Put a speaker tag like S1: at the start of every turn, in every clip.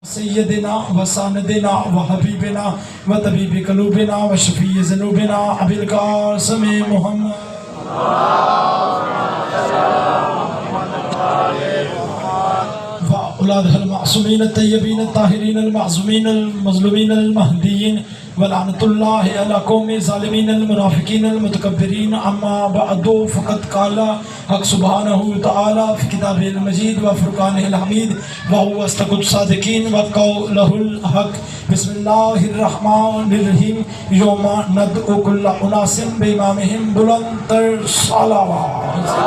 S1: سیدنا و ساندنا و حبیبنا و طبیب قلوبنا و شفیع ذنوبنا ابی القاسم محمد و اولادہ المعصومین الطیبین الطاہرین المعصومین المظلومین المہدیین ولعنت اللہ علی قوم ظالمین المنافقین المتکبرین اما بعد فقد قال حق سبحانہ تعالی فی کتابہ المجید و فرقانہ الحمید وهو اصدق الصادقین وقولہ الحق بسم اللہ الرحمن الرحیم یوم ندعو کل اناس بامامہم بلند تر صلوات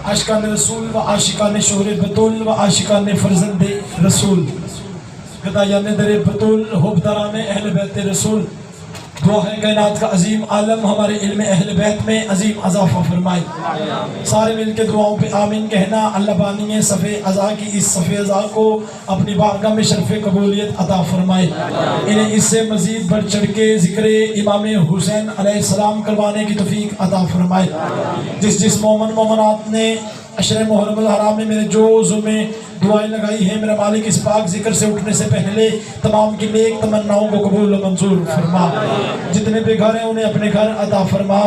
S1: عاشقان رسول و عاشقان شہر بطول و عاشقان فرزند رسول گدایان در بطول حبداران اہل بیت رسول دعا ہے کائنات کا عظیم عالم ہمارے علم اہل بیت میں عظیم اضافہ فرمائے سارے مل کے دعاؤں پہ آمین کہنا اللہ بانی صفِ عزا کی اس صفِ عزا کو اپنی بارگاہ میں شرف قبولیت عطا فرمائے انہیں اس سے مزید بڑھ چڑھ کے ذکر امام حسین علیہ السلام کروانے کی توفیق عطا فرمائے جس مومن مومنات نے عشر محرم الحرام میں میرے جوزوں میں دعائیں لگائی ہیں میرا مالک اس پاک ذکر سے اٹھنے سے پہلے تمام کی نیک تمناؤں کو قبول و منظور فرما جتنے بے گھر ہیں انہیں اپنے گھر عطا فرما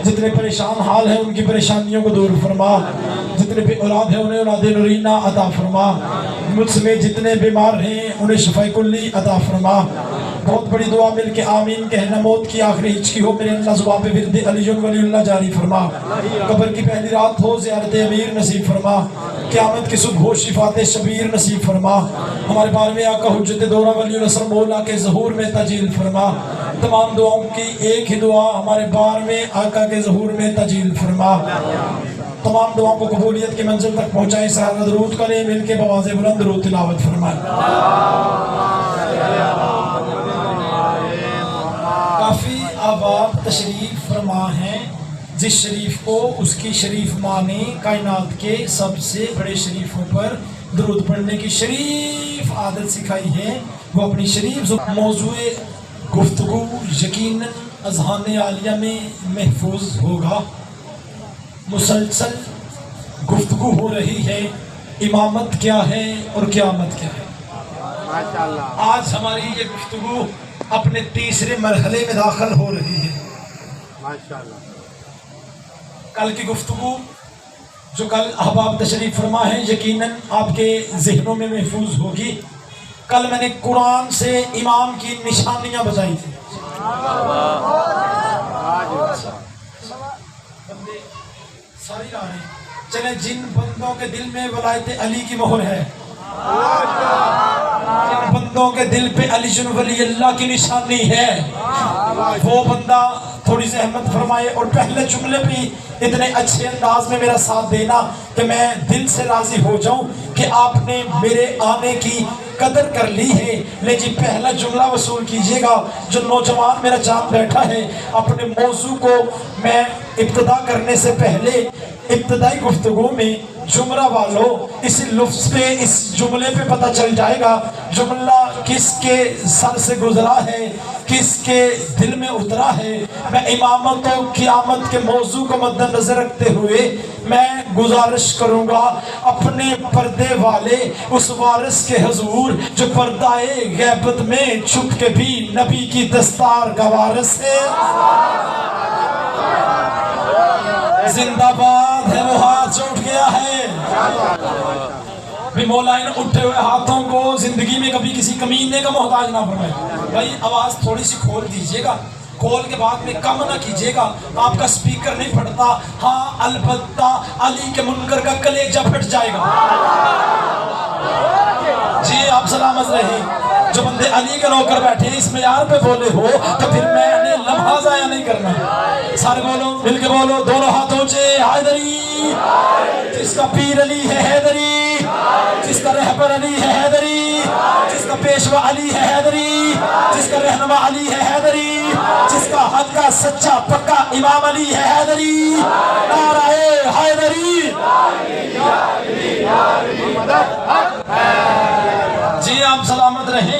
S1: جتنے پریشان حال ہیں ان کی پریشانیوں کو دور فرما جتنے بے اولاد ہیں انہیں اولاد نورینہ عطا فرما مجھ سے جتنے بیمار ہیں انہیں شفاء کلی عطا فرما بہت بڑی دعا مل کے آمین کہنا موت کی آخری ہچکی ہو میرے اللہ زبان پہ ورد علی ولی اللہ جاری فرما قبر کی پہلی رات ہو زیارت امیر نصیب فرما قیامت کی صبح ہو شفاعت شبیر نصیب فرما ہمارے بارے میں آقا حجت دورہ ولی النصر مولا کے ظہور میں تجلیل فرما تمام دعاؤں کی ایک ہی دعا ہمارے بار میں آقا کے ظہور میں تجلیل فرما تمام دعاؤں کو قبولیت کی منزل تک پہنچائیں سارا درود کریں مل کے بواز بلند درود تلاوت فرمائیں کافی آباد تشریف فرما ہیں جس شریف کو اس کی شریف ماں نے کائنات کے سب سے بڑے شریفوں پر درود پڑھنے کی شریف عادت سکھائی ہے وہ اپنی شریف موضوع گفتگو یقیناً اذہان عالیہ میں محفوظ ہوگا مسلسل گفتگو ہو رہی ہے امامت کیا ہے اور قیامت کیا ہے آج ہماری یہ گفتگو اپنے تیسرے مرحلے میں داخل ہو رہی ہے کل کی گفتگو جو کل احباب تشریف فرما ہے یقیناً آپ کے ذہنوں میں محفوظ ہوگی کل میں نے قرآن سے امام کی نشانیاں بتائی تھی چلے جن بندوں کے دل میں ولایت علی کی مہر ہے جن بندوں کے دل پہ علی ولی اللہ کی نشانی ہے وہ بندہ تھوڑی زحمت فرمائے اور پہلے جملے بھی اتنے اچھے انداز میں میرا ساتھ دینا کہ میں دل سے راضی ہو جاؤں کہ آپ نے میرے آنے کی قدر کر لی ہے لیکن پہلا جملہ وصول کیجئے گا جو نوجوان میرا چاند بیٹھا ہے اپنے موضوع کو میں ابتدا کرنے سے پہلے ابتدائی گفتگو میں جملہ والوں اس لفظ پہ اس جملے پہ پتہ چل جائے گا جملہ کس کے سر سے گزرا ہے کس کے دل میں اترا ہے میں امامت و قیامت کے موضوع کو مد نظر رکھتے ہوئے میں گزارش کروں گا اپنے پردے والے اس وارث کے حضور جو پردہ غیبت میں چھپ کے بھی نبی کی دستار کا وارث ہے زندہ باد ہے وہ ہاتھ اٹھ گیا ہے بھی مولا ان اٹھے ہوئے ہاتھوں کو زندگی میں کبھی کسی کمینے کا محتاج نہ فرمائے بھائی آواز تھوڑی سی کھول دیجئے گا کھول کے بعد میں کم نہ کیجئے گا آپ کا سپیکر نہیں پھٹتا ہاں البتہ علی کے منکر کا کلیجہ پھٹ جائے گا جی آپ سلامت رہے جو بندے علی کے نوکر بیٹھے اس معیار پہ بولے ہو تو پھر میں نے لمحہ ضائع نہیں کرنا سارے بولو مل کے بولو دونوں ہاتھ اونچے حیدری جس کا پیر علی ہے حیدری جس کا رہبر علی ہے حیدری جس کا پیشوا علی ہے حیدری جس کا رہنما علی ہے حیدری جس کا حق کا سچا پکا امام علی ہے حیدری نعرہ حیدری جی آپ سلامت رہیں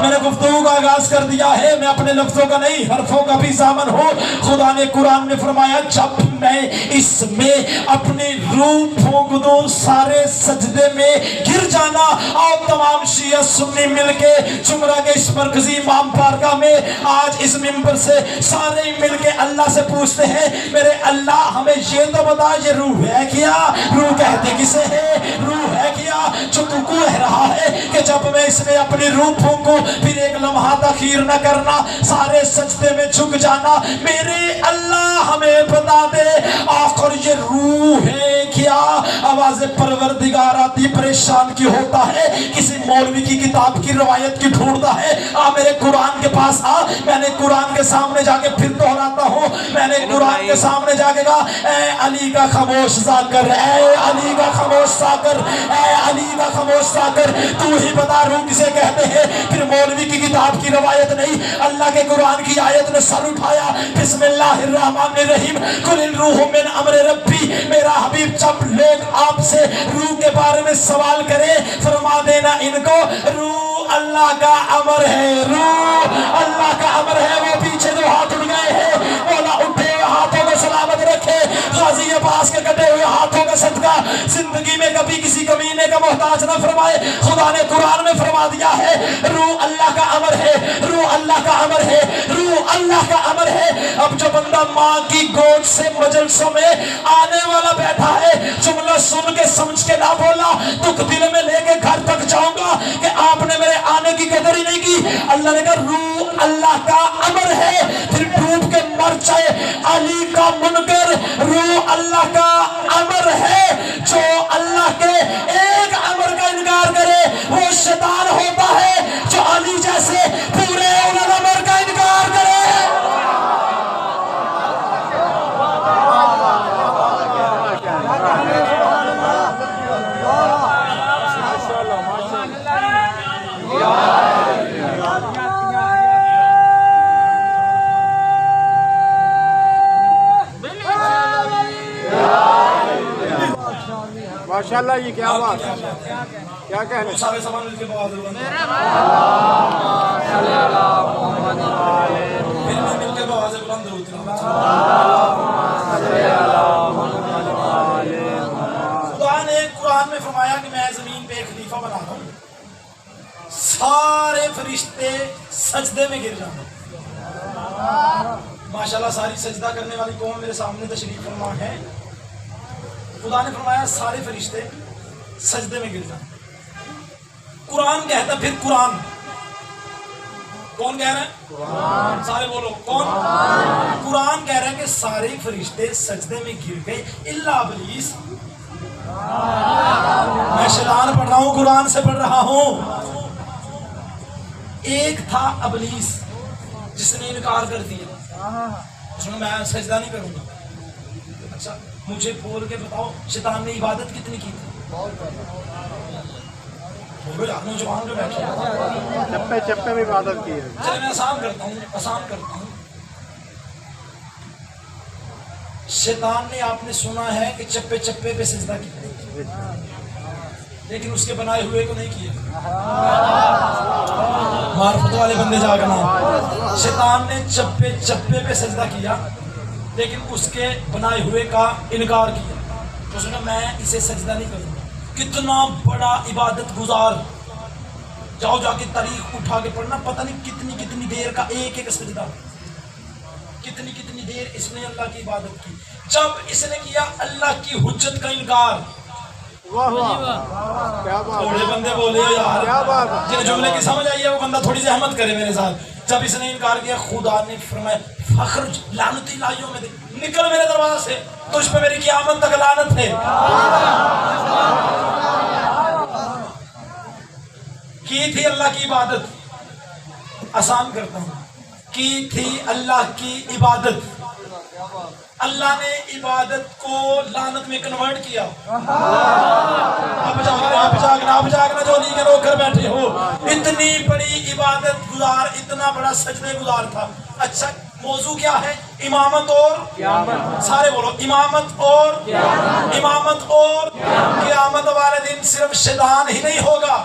S1: میں نے گفتگو کا آغاز کر دیا ہے, میں اپنے لفظوں کا نہیں حرفوں کا بھی ضامن ہوں. خدا نے قرآن میں فرمایا جب میں اس میں اپنی روح پھونک دوں سارے سجدے میں گر جانا. اور تمام شیعہ سنی مل کے جمعہ کے اس مرکزی امام بارگاہ میں آج اس منبر سے سارے مل کے اللہ سے پوچھتے ہیں میرے اللہ ہمیں یہ تو بتا یہ روح ہے کیا, روح کہتے کسے ہے, روح ہے کیا جو تو کہہ رہا ہے کہ جب میں اس میں اپنی روح پھونکوں پھر ایک لمحہ تاخیر نہ کرنا, سارے سجدے میں جھک جانا. میرے اللہ ہمیں بتا دے آخر یہ روح ہے کیا. آواز پروردگار آتی پریشان کی ہوتا ہے, کسی مولوی کی کتاب کی روایت کی ڈھونڈتا ہے. میرے قرآن کے پاس آ, میں نے قرآن کے سامنے جا کے پھر دہراتا ہوں, میں نے قرآن کے سامنے جا کے کہا اے علی کا خاموش ذاکر, اے علی کا خاموش ذاکر, اے علی کا خاموش ذاکر, تو ہی بتا روح کسے کہتے ہیں. پھر مولوی کی کتاب کی روایت نہیں, اللہ کے قرآن کی آیت نے سر اٹھایا. بسم اللہ الرحمن الرحیم, قل الروح من امر ربی. میرا حبیب جب لوگ آپ سے روح کے بارے میں سوال کرے فرما دینا ان کو روح اللہ کا امر ہے, روح اللہ کا امر ہے. وہ پیچھے جو ہاتھ اٹھ گئے ہیں مولا اٹھے ہوئے ہاتھوں کو سلامت رکھے, غازی عباس کے کٹے ہوئے ہاتھوں کا صدقہ زندگی میں کبھی کسی کمینے کا محتاج نہ فرمائے. خدا نے قرآن میں فرما دیا ہے روح اللہ کا امر ہے, روح اللہ کا امر ہے, روح اللہ کا امر ہے. اب جو بندہ ماں کی گود سے مجلسوں میں آنے والا بیٹھا ہے جملہ سن کے سمجھ کے نہ بولا دکھ دل میں لے کے گھر تک جاؤں گا کہ آپ نے میرے آنے کی قدر ہی نہیں کی. اللہ نے کہا روح اللہ کا امر ہے, پھر ڈوب کے مر جائے علی کا منکر. روح اللہ کا امر ہے, جو اللہ کے ایک امر کا انکار کرے وہ شیطان ہوتا ہے, جو علی جیسے پورے امر کا انکار کرے.
S2: ماشاءاللہ یہ کیا بات ہے, کیا کہنے
S1: سارے سامان مل کے بواز مل کے بواز بلند ہوتی ہیں. خدا نے قرآن میں فرمایا کہ میں زمین پہ ایک خلیفہ بنا رہا ہوں, سارے فرشتے سجدے میں گر جاتے ہیں. ماشاءاللہ ساری سجدہ کرنے والی قوم میرے سامنے تشریف فرما ہے. خدا نے فرمایا سارے فرشتے سجدے میں گر جاتے. قرآن کہتا پھر قرآن کون کہہ رہا ہے؟ قرآن. سارے بولو کون؟ قرآن کہہ رہا ہے کہ سارے فرشتے سجدے میں گر گئے الا ابلیس. میں شیطان پڑھ رہا ہوں, قرآن سے پڑھ رہا ہوں. ایک تھا ابلیس جس نے انکار کر دیا, اس نے میں سجدہ نہیں کروں گا. اچھا مجھے بول کے بتاؤ شیطان نے عبادت کتنی کی تھی؟ بولو یار نوجوان جو بیٹھے
S2: چپے چپے بھی عبادت کی ہے.
S1: چلے میں آسان کرتا ہوں. شیطان نے آپ نے سنا ہے کہ چپے چپے پہ سجدہ کیا, لیکن اس کے بنائے ہوئے کو نہیں کیے. معرفت والے بندے جاگنا. شیطان نے چپے چپے پہ سجدہ کیا لیکن اس کے بنائے ہوئے کا انکار کیا. تو اس نے کہا میں اسے سجدہ نہیں کروں گا. کتنا بڑا عبادت گزار, جاؤ جا کے تاریخ اٹھا کے پڑھنا, پتہ نہیں کتنی دیر کا ایک ایک سجدہ, کتنی دیر اس نے اللہ کی عبادت کی. جب اس نے کیا اللہ کی حجت کا انکار, تھوڑے بندے بولے یار جن جملے کی سمجھ آئی ہے وہ بندہ تھوڑی زحمت کرے میرے ساتھ. جب اس نے انکار کیا خدا نے فرمایا فخرج لعنتی لائیوں میں نکل میرے دروازے سے, تجھ پہ میری قیامت تک لعنت ہے. کی تھی اللہ کی عبادت, آسان کرتا ہوں, کی تھی اللہ کی عبادت. اللہ نے عبادت کو لعنت میں کنورٹ کیا. اب جاگنا جو نہیں کے نوکر بیٹھے ہو, اتنی بڑی عبادت گزار, اتنا بڑا سجدے گزار تھا. اچھا موضوع کیا ہے؟ امامت اور قیامت. سارے بولو امامت اور قیامت. امامت اور قیامت والے دن صرف شیطان ہی نہیں ہوگا,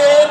S1: 1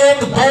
S1: 1 2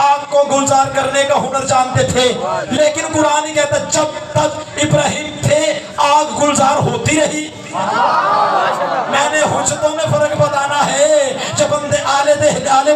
S1: آگ کو گلزار کرنے کا ہنر جانتے تھے، لیکن قرآن ہی کہتا جب تک ابراہیم تھے آگ گلزار ہوتی رہی۔ میں نے حجتوں میں فرق بتانا ہے، جب بندے آل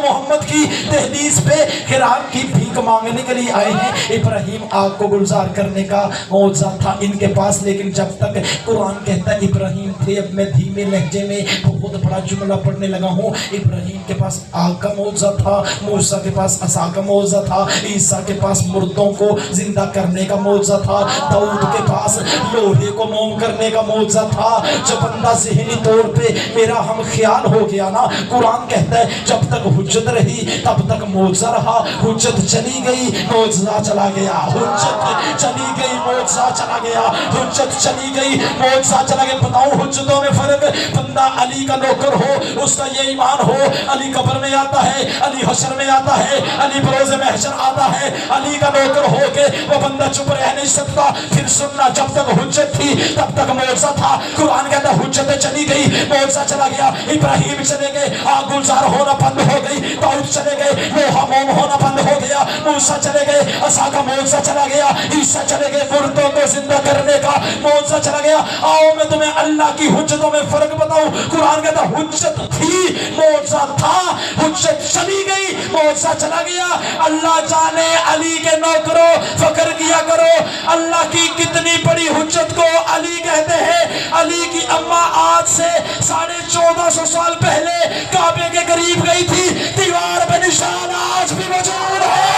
S1: محمد کی تحدیث پہ قرآن کی بھیک مانگنے کے لیے آئے ہیں، ابراہیم آگ کو گلزار کرنے کا معجزہ تھا ان کے پاس، لیکن جب تک قرآن کہتا ہے ابراہیم تھے۔ اب میں دھیمے لہجے میں بہت بڑا جملہ پڑھنے لگا ہوں۔ ابراہیم کے پاس آگ کا معجزہ تھا، موسیٰ کے پاس عصا کا معجزہ تھا، عیسیٰ کے پاس مردوں کو زندہ کرنے کا معجزہ تھا، داؤد کے پاس لوہے کو موم کرنے کا معجزہ تھا۔ جب بندہ ذہنی طور پہ میرا ہم خیال ہو گیا نا، قرآن کہتا ہے جب تک حجت رہی تب تک معجزہ رہا، حجت چلی گئی معجزہ چلا گیا، حجت چلی گئی معجزہ چلا گیا، حجت چلی گئی معجزہ چلا گیا۔ بتاؤں حجتوں میں فرق؟ بندہ علی کا نوکر ہو، اس کا یہ ایمان ہو علی قبر میں آتا ہے، علی حشر میں آتا ہے، علی بروز محشر آتا ہے، علی کا نوکر ہو کے وہ بندہ چپ رہ نہیں سکتا۔ پھر سننا، جب تک حجت تھی تب تک معجزہ تھا۔ قرآن کہتا ہے حجت چلی گئی معجزہ چلا گیا۔ ابراہیم چلے گئے آگ گلزار ہونا بند ہو گئی، داؤد چلے گئے لوہا موم ہونا بند ہو گیا، موسیٰ چلے گئے عصا کا معجزہ چلا گیا، عیسیٰ چلے گئے مردوں کو زندہ کرنے کا معجزہ چلا گیا۔ آؤ میں تمہیں اللہ کی حجتوں میں فرق بتاؤں۔ قرآن کہتا ہے حجت تھی معجزہ تھا، حجت چلی گئی معجزہ چلا گیا۔ اللہ جانے علی کے نوکروں فخر کیا کرو، اللہ کی کتنی بڑی حجت کو علی کہتے ہیں۔ علی کی اماں آج سے 1450 سال پہلے کعبے کے قریب گئی تھی، دیوار پہ نشان آج بھی موجود ہے۔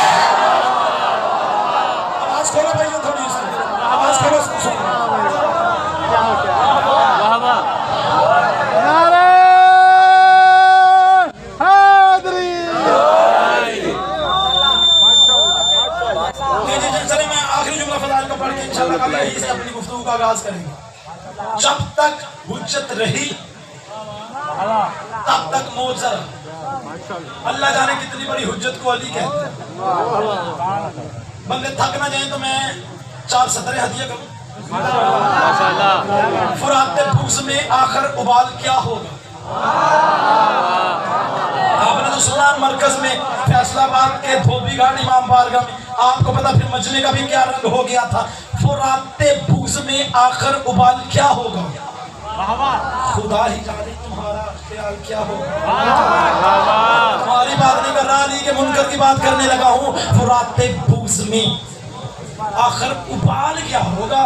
S1: آواز کھولو بھائی تھوڑی سی، آواز کھولو سنو۔
S2: نعرہ حیدری۔
S1: چلے میں آخری جملہ فضائل کو پڑھ کے انشاءاللہ کل یہی سے اپنی گفتگو کا آغاز کریں گے۔ جب تک حجت رہی تب تک معجزہ رہا۔ اللہ جانے کتنی بڑی حجت کو علی کہتے ہیں۔ بندے تھک نہ جائیں تو میں 4 سطریں ہدیہ کروں۔ فرات بغض میں آخر ابال کیا ہوگا؟ آپ نے تو سنا مرکز میں فیصلہ آباد کے دھوبی گھاٹ امام بارگاہ میں، آپ کو پتا پھر مجمع کا بھی کیا رنگ ہو گیا تھا۔ فرات بغض میں آخر ابال کیا ہوگا؟ خدا ہی جانے تمہارا خیال کیا ہوگا۔ تمہاری بات نہیں کر رہا، علی کے منکر کی بات کرنے لگا ہوں۔ فرات بغض میں آخر ابال کیا ہوگا؟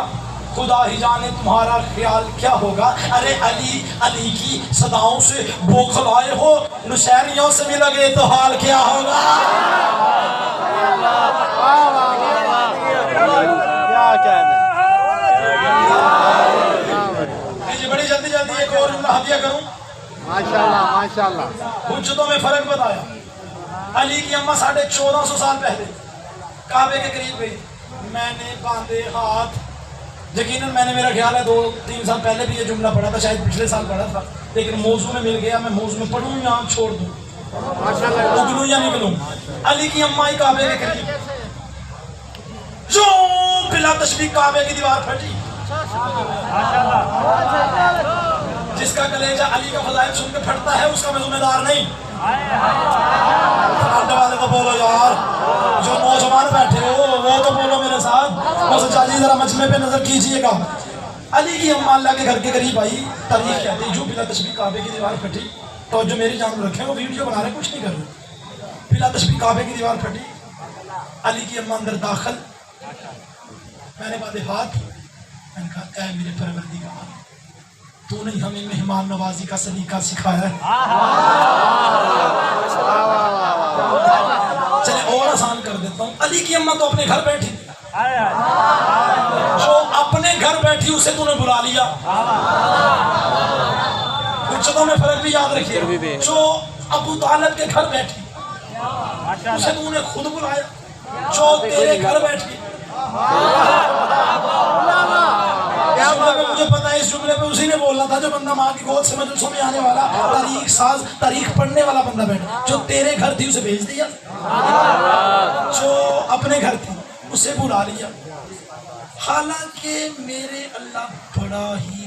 S1: خدا ہی جانے تمہارا خیال کیا ہوگا۔ ارے علی کی صداؤں سے بوکھلائے ہو، نشیریوں سے ملو گے تو حال کیا ہوگا؟
S2: کیا کہنے؟
S1: بڑی جلدی ایک اور جملہ ہدیہ کروں۔
S2: ماشاءاللہ ماشاءاللہ۔
S1: حجتوں میں فرق بتایا۔ علی کی اماں 1450 سال پہلے کعبے کے قریب گئی، میں نے باندھے ہاتھ، یقیناً میں نے میرا خیال ہے 2-3 سال پہلے بھی یہ جملہ پڑھا تھا، شاید پچھلے سال پڑھا تھا، لیکن موضوع میں مل گیا، میں موضوع میں پڑھوں یا چھوڑ دوں، اگلوں یا نکلوں۔ علی کی اماں کعبے کے قریب، جو بلا تشبیہ کعبے کی دیوار پھٹی، جس کا کلیجہ علی کا فضائل سن کے پھٹتا ہے اس کا میں ذمہ دار نہیں۔ فرانڈے والے تو بولو یار، جو نوجوان بیٹھے ہو وہ تو بولو میرے ساتھ۔ موسیٰ جی ذرا مجمع پہ نظر کیجئے گا۔ علی کی اماں اللہ کے گھر کے قریب آئی، تاریخ کہتے ہیں جو بلا تشبیہ کعبے کی دیوار پھٹی، تو جو میری جان رکھے وہ ویڈیو بنا رہے کچھ نہیں کر رہے، بلا تشبیہ کعبے کی دیوار پھٹی، علی کی اماں اندر داخل، میں نے باندھے ہاتھ، میں نے کہا اے میرے پروردگار، تو نے ہمیں مہمان نوازی کا سلیقہ سکھایا ہے۔ چلے اور آسان کر دیتا ہوں، علی کی اماں تو اپنے گھر بیٹھی، جو اپنے گھر بیٹھی اسے تو نے بلا لیا۔ حجتوں میں فرق بھی یاد رکھیے، جو ابو طالب کے گھر بیٹھی اسے تو نے خود بلایا، جو تیرے گھر بیٹھی۔ مجھے پتا ہے اس جملے پہ اسی نے بولنا تھا، جو بندہ ماں کی گود سے مجلسوں میں آنے والا، تاریخ ساز، تاریخ پڑھنے والا بندہ بیٹھا، جو تیرے گھر تھی اسے بھیج دیا، جو اپنے گھر تھی اسے بلا لیا۔ حالانکہ میرے اللہ بڑا ہی